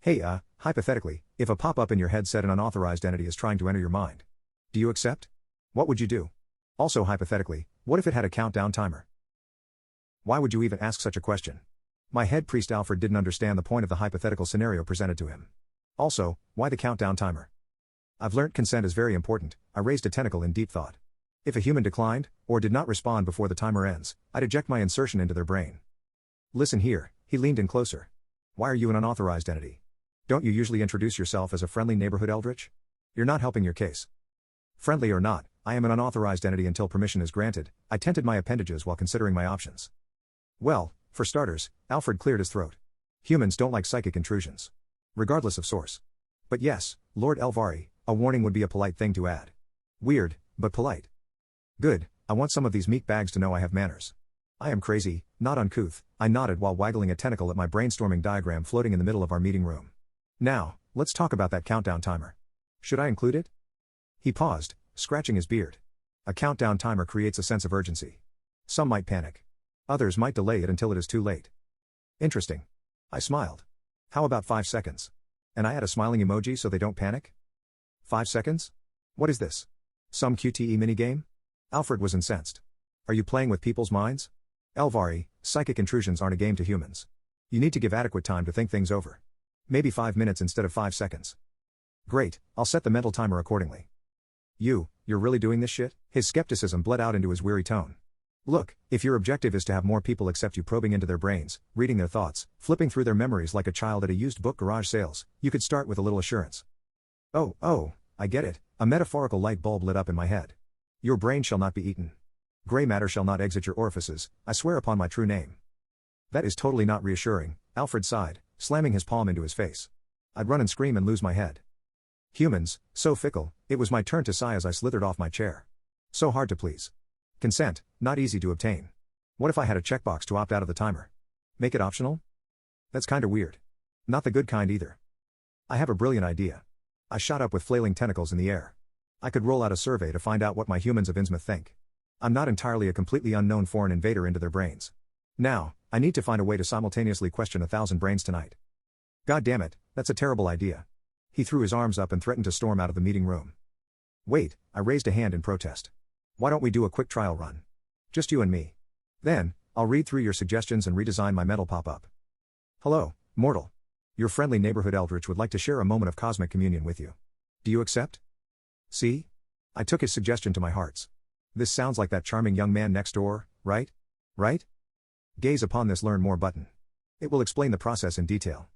Hey, hypothetically, if a pop-up in your head said an unauthorized entity is trying to enter your mind, do you accept? What would you do? Also hypothetically, what if it had a countdown timer? Why would you even ask such a question? My head priest Alfred didn't understand the point of the hypothetical scenario presented to him. Also, why the countdown timer? I've learnt consent is very important. I raised a tentacle in deep thought. If a human declined, or did not respond before the timer ends, I'd eject my insertion into their brain. Listen here, he leaned in closer. Why are you an unauthorized entity? Don't you usually introduce yourself as a friendly neighborhood eldritch? You're not helping your case. Friendly or not, I am an unauthorized entity until permission is granted. I tented my appendages while considering my options. Well, for starters, Alfred cleared his throat. Humans don't like psychic intrusions. Regardless of source. But yes, Lord Elvari, a warning would be a polite thing to add. Weird, but polite. Good, I want some of these meek bags to know I have manners. I am crazy, not uncouth, I nodded while waggling a tentacle at my brainstorming diagram floating in the middle of our meeting room. Now, let's talk about that countdown timer. Should I include it? He paused, scratching his beard. A countdown timer creates a sense of urgency. Some might panic. Others might delay it until it is too late. Interesting. I smiled. How about 5 seconds? And I add a smiling emoji so they don't panic? 5 seconds? What is this? Some QTE minigame? Alfred was incensed. Are you playing with people's minds? Elvari, psychic intrusions aren't a game to humans. You need to give adequate time to think things over. Maybe 5 minutes instead of 5 seconds. Great, I'll set the mental timer accordingly. You're really doing this shit? His skepticism bled out into his weary tone. Look, if your objective is to have more people accept you probing into their brains, reading their thoughts, flipping through their memories like a child at a used book garage sales, you could start with a little assurance. Oh, I get it, a metaphorical light bulb lit up in my head. Your brain shall not be eaten. Gray matter shall not exit your orifices, I swear upon my true name. That is totally not reassuring, Alfred sighed, slamming his palm into his face. I'd run and scream and lose my head. Humans, so fickle, it was my turn to sigh as I slithered off my chair. So hard to please. Consent, not easy to obtain. What if I had a checkbox to opt out of the timer? Make it optional? That's kinda weird. Not the good kind either. I have a brilliant idea. I shot up with flailing tentacles in the air. I could roll out a survey to find out what my humans of Innsmouth think. I'm not entirely a completely unknown foreign invader into their brains. Now, I need to find a way to simultaneously question 1,000 brains tonight. God damn it, that's a terrible idea. He threw his arms up and threatened to storm out of the meeting room. Wait, I raised a hand in protest. Why don't we do a quick trial run? Just you and me. Then, I'll read through your suggestions and redesign my mental pop-up. Hello, mortal. Your friendly neighborhood eldritch would like to share a moment of cosmic communion with you. Do you accept? See? I took his suggestion to my hearts. This sounds like that charming young man next door, right? Right? Gaze upon this learn more button. It will explain the process in detail.